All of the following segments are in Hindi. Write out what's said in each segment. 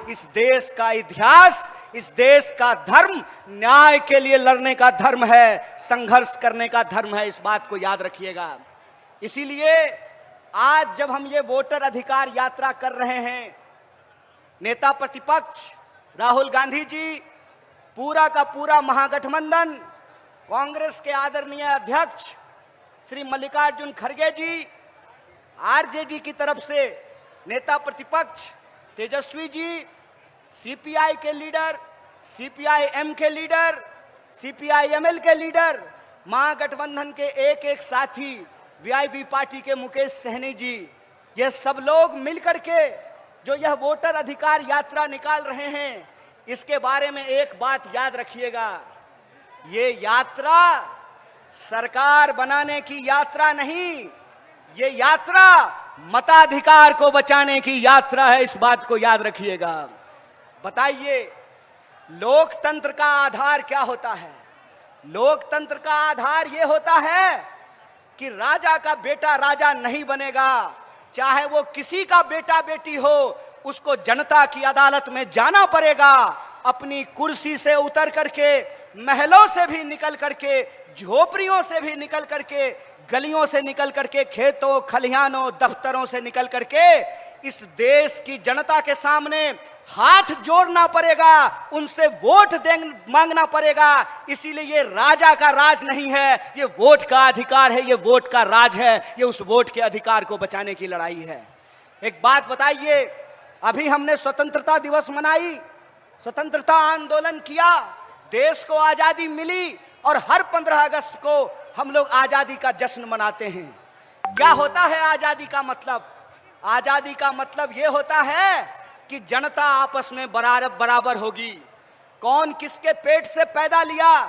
इस देश का इतिहास, इस देश का धर्म न्याय के लिए लड़ने का धर्म है, संघर्ष करने का धर्म है। इस बात को याद रखिएगा। इसीलिए आज जब हम ये वोटर अधिकार यात्रा कर रहे हैं, नेता प्रतिपक्ष राहुल गांधी जी, पूरा का पूरा महागठबंधन, कांग्रेस के आदरणीय अध्यक्ष श्री मल्लिकार्जुन खड़गे जी, आरजेडी की तरफ से नेता प्रतिपक्ष तेजस्वी जी, सीपीआई के लीडर, सीपीआईएम के लीडर, सीपीआईएमएल के लीडर, महागठबंधन के एक एक साथी, वीआईपी पार्टी के मुकेश सहनी जी, ये सब लोग मिलकर के जो यह वोटर अधिकार यात्रा निकाल रहे हैं, इसके बारे में एक बात याद रखिएगा। ये यात्रा सरकार बनाने की यात्रा नहीं, ये यात्रा मताधिकार को बचाने की यात्रा है। इस बात को याद रखिएगा। बताइए, लोकतंत्र का आधार क्या होता है? लोकतंत्र का आधार यह होता है कि राजा का बेटा राजा नहीं बनेगा, चाहे वो किसी का बेटा बेटी हो, उसको जनता की अदालत में जाना पड़ेगा। अपनी कुर्सी से उतर करके, महलों से भी निकल करके, झोपड़ियों से भी निकल करके, गलियों से निकल करके, खेतों खलिहानों दफ्तरों से निकल करके इस देश की जनता के सामने हाथ जोड़ना पड़ेगा, उनसे वोट मांगना पड़ेगा। इसीलिए ये राजा का राज नहीं है, ये वोट का अधिकार है, ये वोट का राज है, ये उस वोट के अधिकार को बचाने की लड़ाई है। एक बात बताइए, अभी हमने स्वतंत्रता दिवस मनाई, स्वतंत्रता आंदोलन किया, देश को आजादी मिली और हर 15 अगस्त को हम लोग आजादी का जश्न मनाते हैं। क्या होता है आजादी का मतलब? आजादी का मतलब यह होता है कि जनता आपस में बराबर होगी। कौन किसके पेट से पैदा लिया,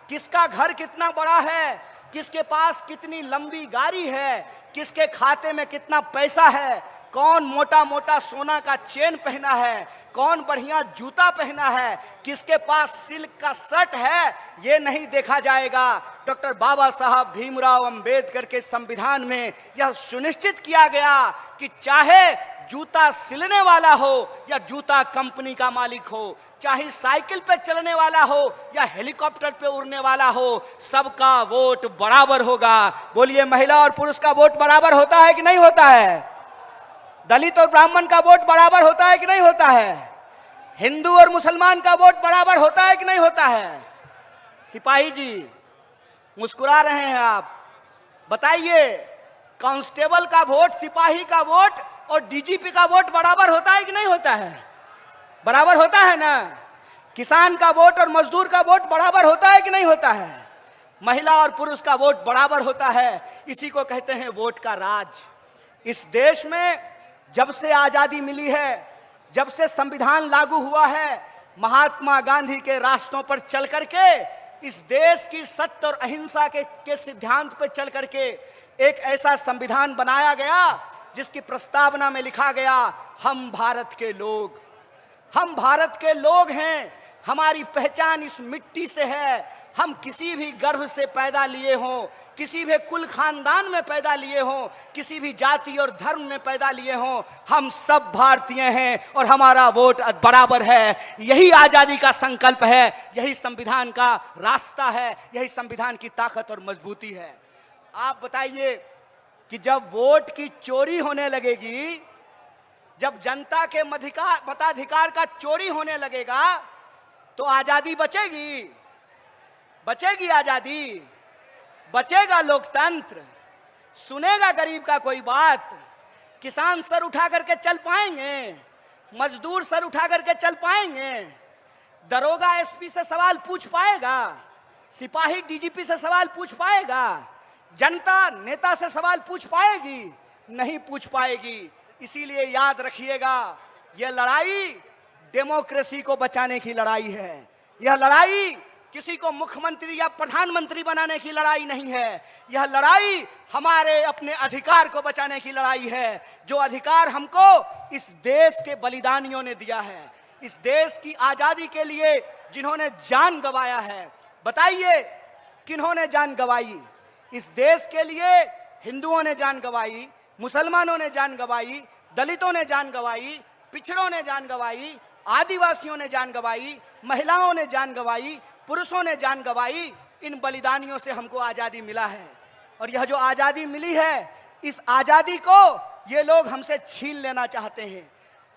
किसका घर कितना बड़ा है, किसके पास कितनी लंबी गाड़ी है, किसके खाते में कितना पैसा है, कौन मोटा मोटा सोना का चेन पहना है, कौन बढ़िया जूता पहना है, किसके पास सिल्क का शर्ट है, ये नहीं देखा जाएगा। डॉक्टर बाबा साहब भीमराव अंबेडकर के संविधान में यह सुनिश्चित किया गया कि चाहे जूता सिलने वाला हो या जूता कंपनी का मालिक हो, चाहे साइकिल पे चलने वाला हो या हेलीकॉप्टर पे उड़ने वाला हो, सबका वोट बराबर होगा। बोलिए, महिला और पुरुष का वोट बराबर होता है कि नहीं होता है? दलित और ब्राह्मण का वोट बराबर होता है कि नहीं होता है? हिंदू और मुसलमान का वोट बराबर होता है कि नहीं होता है? सिपाही जी, मुस्कुरा रहे हैं आप, बताइए, कांस्टेबल का वोट, सिपाही का वोट और डीजीपी का वोट बराबर होता है कि नहीं होता है? बराबर होता है ना? किसान का वोट और मजदूर का वोट बराबर होता है कि नहीं होता है? महिला और पुरुष का वोट बराबर होता है। इसी को कहते हैं वोट का राज। इस देश में जब से आजादी मिली है, जब से संविधान लागू हुआ है, महात्मा गांधी के रास्तों पर चल करके, इस देश की सत्य और अहिंसा के सिद्धांत पर चल करके एक ऐसा संविधान बनाया गया जिसकी प्रस्तावना में लिखा गया, हम भारत के लोग, हम भारत के लोग हैं, हमारी पहचान इस मिट्टी से है। हम किसी भी गर्भ से पैदा लिए हों, किसी भी कुल खानदान में पैदा लिए हों, किसी भी जाति और धर्म में पैदा लिए हों, हम सब भारतीय हैं और हमारा वोट बराबर है। यही आजादी का संकल्प है, यही संविधान का रास्ता है, यही संविधान की ताकत और मजबूती है। आप बताइए कि जब वोट की चोरी होने लगेगी, जब जनता के मताधिकार का चोरी होने लगेगा, तो आजादी बचेगी? बचेगी आजादी? बचेगा लोकतंत्र? सुनेगा गरीब का कोई बात? किसान सर उठा करके चल पाएंगे? मजदूर सर उठा करके चल पाएंगे? दरोगा एसपी से सवाल पूछ पाएगा? सिपाही डीजीपी से सवाल पूछ पाएगा? जनता नेता से सवाल पूछ पाएगी? नहीं पूछ पाएगी। इसीलिए याद रखिएगा, यह लड़ाई डेमोक्रेसी को बचाने की लड़ाई है। यह लड़ाई किसी को मुख्यमंत्री या प्रधानमंत्री बनाने की लड़ाई नहीं है। यह लड़ाई हमारे अपने अधिकार को बचाने की लड़ाई है, जो अधिकार हमको इस देश के बलिदानियों ने दिया है, इस देश की आजादी के लिए जिन्होंने जान गंवाया है। बताइए, किन्होंने जान गंवाई? इस देश के लिए हिंदुओं ने जान गंवाई, मुसलमानों ने जान गंवाई, दलितों ने जान गंवाई, पिछड़ों ने जान गंवाई, आदिवासियों ने जान गंवाई, महिलाओं ने जान गंवाई, पुरुषों ने जान गंवाई। इन बलिदानियों से हमको आजादी मिला है और यह जो आजादी मिली है, इस आजादी को ये लोग हमसे छीन लेना चाहते हैं।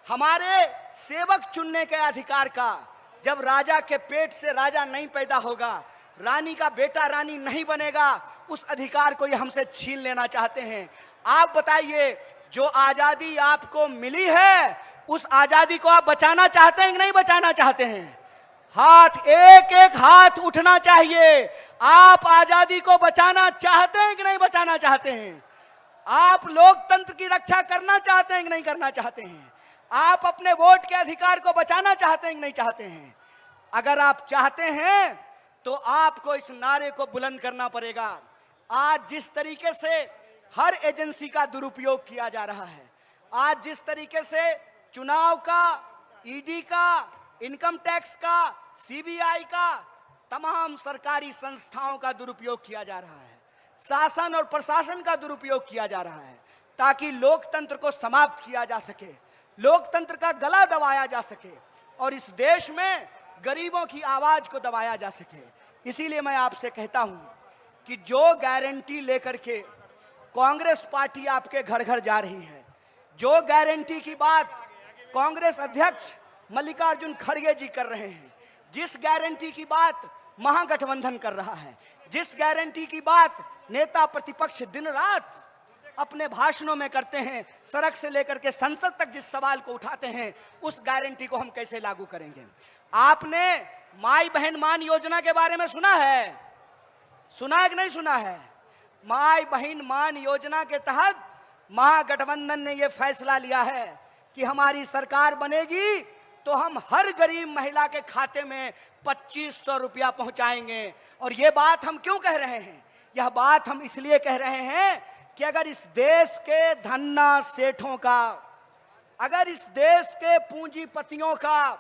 हमारे सेवक चुनने के अधिकार का, जब राजा के पेट से राजा नहीं पैदा होगा, रानी का बेटा रानी नहीं बनेगा, उस अधिकार को ये हमसे छीन लेना चाहते हैं। आप बताइए, जो आजादी आपको मिली है, उस आजादी को आप बचाना चाहते हैं कि नहीं बचाना चाहते हैं? हाथ, एक एक हाथ उठना चाहिए। आप आजादी को बचाना चाहते हैं कि नहीं बचाना चाहते हैं? आप लोकतंत्र की रक्षा करना चाहते हैं कि नहीं करना चाहते हैं? आप अपने वोट के अधिकार को बचाना चाहते हैं कि नहीं चाहते हैं? अगर आप चाहते हैं तो आपको इस नारे को बुलंद करना पड़ेगा। आज जिस तरीके से हर एजेंसी का दुरुपयोग किया जा रहा है, आज जिस तरीके से चुनाव का, ईडी का, इनकम टैक्स का, सीबीआई का, तमाम सरकारी संस्थाओं का दुरुपयोग किया जा रहा है, शासन और प्रशासन का दुरुपयोग किया जा रहा है, ताकि लोकतंत्र को समाप्त किया जा सके, लोकतंत्र का गला दबाया जा सके और इस देश में गरीबों की आवाज को दबाया जा सके। इसीलिए मैं आपसे कहता हूं कि जो गारंटी लेकर के कांग्रेस पार्टी आपके घर घर जा रही है, जो गारंटी की बात कांग्रेस अध्यक्ष मल्लिकार्जुन खड़गे जी कर रहे हैं, जिस गारंटी की बात महागठबंधन कर रहा है, जिस गारंटी की बात नेता प्रतिपक्ष दिन रात अपने भाषणों में करते हैं, सड़क से लेकर के संसद तक जिस सवाल को उठाते हैं, उस गारंटी को हम कैसे लागू करेंगे? आपने माई बहन मान योजना के बारे में सुना है? सुना है कि नहीं सुना है? माई बहन मान योजना के तहत महागठबंधन ने यह फैसला लिया है कि हमारी सरकार बनेगी तो हम हर गरीब महिला के खाते में 2500 रुपया पहुंचाएंगे। और ये बात हम क्यों कह रहे हैं? यह बात हम इसलिए कह रहे हैं कि अगर इस देश के धन्ना सेठों का, अगर इस देश के पूंजीपतियों का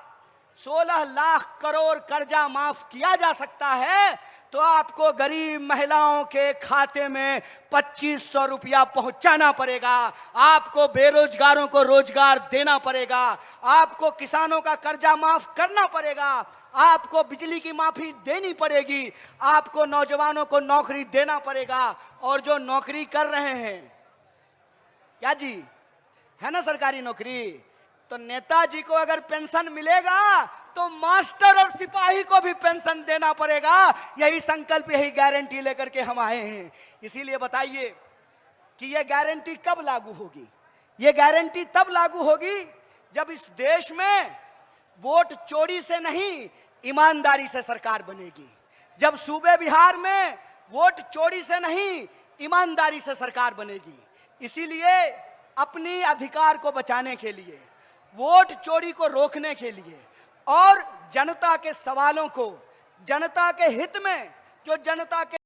16 लाख करोड़ कर्जा माफ किया जा सकता है, तो आपको गरीब महिलाओं के खाते में 2500 रुपया पहुंचाना पड़ेगा। आपको बेरोजगारों को रोजगार देना पड़ेगा, आपको किसानों का कर्जा माफ करना पड़ेगा, आपको बिजली की माफी देनी पड़ेगी, आपको नौजवानों को नौकरी देना पड़ेगा। और जो नौकरी कर रहे हैं, क्या जी है ना सरकारी नौकरी, तो नेताजी को अगर पेंशन मिलेगा तो मास्टर और सिपाही को भी पेंशन देना पड़ेगा। यही संकल्प, यही गारंटी लेकर के हम आए हैं। इसीलिए बताइए कि यह गारंटी कब लागू होगी? यह गारंटी तब लागू होगी जब इस देश में वोट चोरी से नहीं, ईमानदारी से सरकार बनेगी। जब सूबे बिहार में वोट चोरी से नहीं, ईमानदारी से सरकार बनेगी। इसीलिए अपनी अधिकार को बचाने के लिए, वोट चोरी को रोकने के लिए और जनता के सवालों को, जनता के हित में, जो जनता के